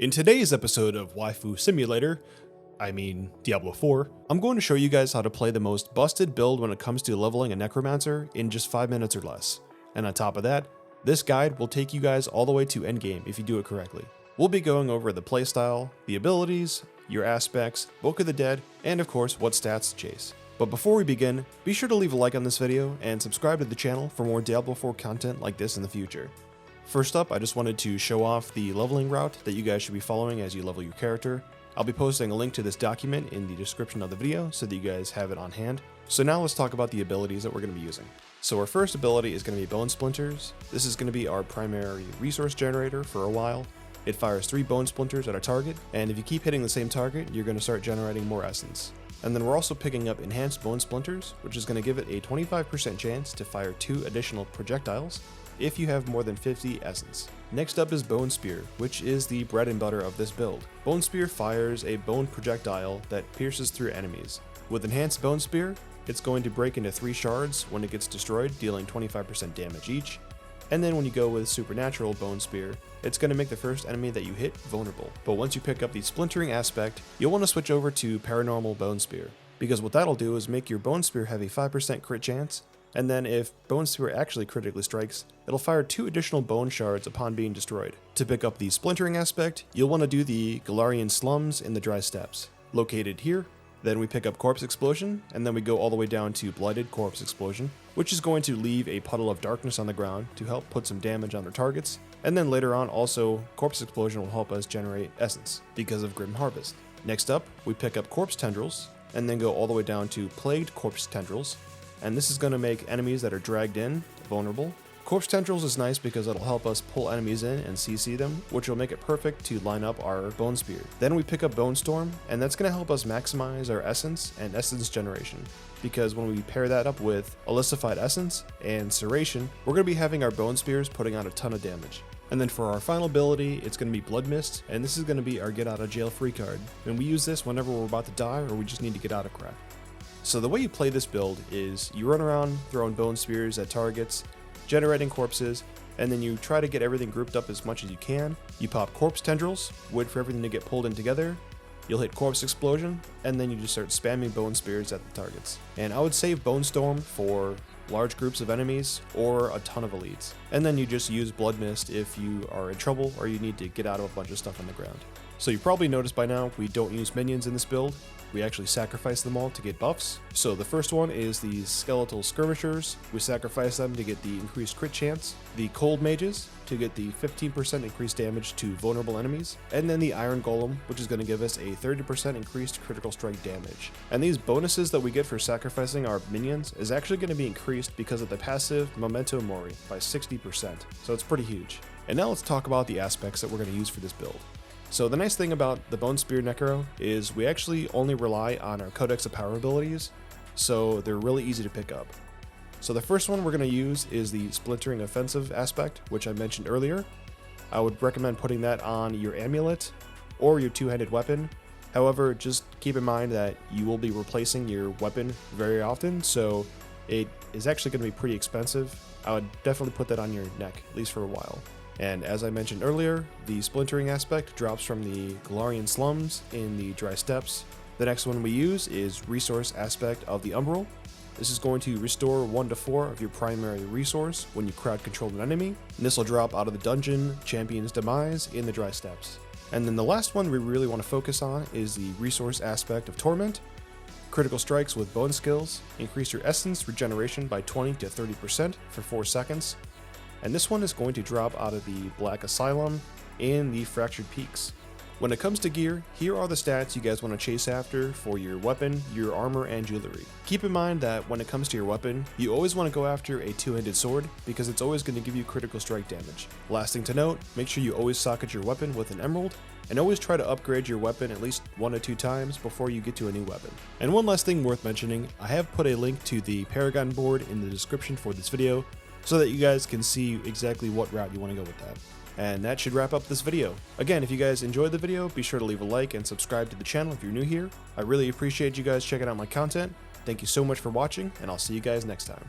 In today's episode of Waifu Simulator, Diablo 4, I'm going to show you guys how to play the most busted build when it comes to leveling a Necromancer in just 5 minutes or less. And on top of that, this guide will take you guys all the way to endgame if you do it correctly. We'll be going over the playstyle, the abilities, your aspects, Book of the Dead, and of course what stats to chase. But before we begin, be sure to leave a like on this video and subscribe to the channel for more Diablo 4 content like this in the future. First up, I just wanted to show off the leveling route that you guys should be following as you level your character. I'll be posting a link to this document in the description of the video so that you guys have it on hand. So now let's talk about the abilities that we're going to be using. So our first ability is going to be Bone Splinters. This is going to be our primary resource generator for a while. It fires 3 bone splinters at a target, and if you keep hitting the same target, you're going to start generating more essence. And then we're also picking up Enhanced Bone Splinters, which is going to give it a 25% chance to fire 2 additional projectiles if you have more than 50 essence. Next up is Bone Spear, which is the bread and butter of this build. Bone Spear fires a bone projectile that pierces through enemies. With Enhanced Bone Spear, it's going to break into 3 shards when it gets destroyed, dealing 25% damage each. And then when you go with Supernatural Bone Spear, it's going to make the first enemy that you hit vulnerable. But once you pick up the splintering aspect, you'll want to switch over to Paranormal Bone Spear, because what that'll do is make your Bone Spear have a 5% crit chance, and then if Bone Spear actually critically strikes, it'll fire 2 additional bone shards upon being destroyed. To pick up the splintering aspect, you'll want to do the Galarian Slums in the Dry Steppes, located here. Then we pick up Corpse Explosion, and then we go all the way down to Blighted Corpse Explosion, which is going to leave a puddle of darkness on the ground to help put some damage on their targets. And then later on also, Corpse Explosion will help us generate essence because of Grim Harvest. Next up, we pick up Corpse Tendrils, and then go all the way down to Plagued Corpse Tendrils, and this is going to make enemies that are dragged in vulnerable. Corpse Tendrils is nice because it'll help us pull enemies in and CC them, which will make it perfect to line up our Bone Spear. Then we pick up Bone Storm, and that's going to help us maximize our essence and essence generation, because when we pair that up with Elicified Essence and Serration, we're going to be having our Bone Spears putting out a ton of damage. And then for our final ability, it's going to be Blood Mist, and this is going to be our get out of jail free card, and we use this whenever we're about to die or we just need to get out of crap. So the way you play this build is you run around throwing bone spears at targets, generating corpses, and then you try to get everything grouped up as much as you can. You pop Corpse Tendrils, wait for everything to get pulled in together, you'll hit Corpse Explosion, and then you just start spamming bone spears at the targets. And I would save Bone Storm for large groups of enemies or a ton of elites. And then you just use Blood Mist if you are in trouble or you need to get out of a bunch of stuff on the ground. So you probably noticed by now we don't use minions in this build. We actually sacrifice them all to get buffs. So the first one is the Skeletal Skirmishers. We sacrifice them to get the increased crit chance. The Cold Mages to get the 15% increased damage to vulnerable enemies. And then the Iron Golem, which is going to give us a 30% increased critical strike damage. And these bonuses that we get for sacrificing our minions is actually going to be increased because of the passive Memento Mori by 60%. So it's pretty huge. And now let's talk about the aspects that we're going to use for this build. So the nice thing about the Bone Spear Necro is we actually only rely on our Codex of Power abilities, so they're really easy to pick up. So the first one we're going to use is the Splintering Offensive aspect, which I mentioned earlier. I would recommend putting that on your amulet or your two-handed weapon. However, just keep in mind that you will be replacing your weapon very often, so it is actually going to be pretty expensive. I would definitely put that on your neck, at least for a while. And as I mentioned earlier, the splintering aspect drops from the Galarian Slums in the Dry Steppes. The next one we use is Resource Aspect of the Umbral. This is going to restore 1 to 4 of your primary resource when you crowd control an enemy, and this will drop out of the dungeon Champion's Demise in the Dry Steppes. And then the last one we really want to focus on is the Resource Aspect of Torment. Critical strikes with bone skills increase your essence regeneration by 20 to 30% for 4 seconds. And this one is going to drop out of the Black Asylum and the Fractured Peaks. When it comes to gear, here are the stats you guys want to chase after for your weapon, your armor, and jewelry. Keep in mind that when it comes to your weapon, you always want to go after a two-handed sword because it's always going to give you critical strike damage. Last thing to note, make sure you always socket your weapon with an emerald, and always try to upgrade your weapon at least 1 or 2 times before you get to a new weapon. And one last thing worth mentioning, I have put a link to the Paragon board in the description for this video, so that you guys can see exactly what route you want to go with that. And that should wrap up this video. Again, if you guys enjoyed the video, be sure to leave a like and subscribe to the channel if you're new here. I really appreciate you guys checking out my content. Thank you so much for watching, and I'll see you guys next time.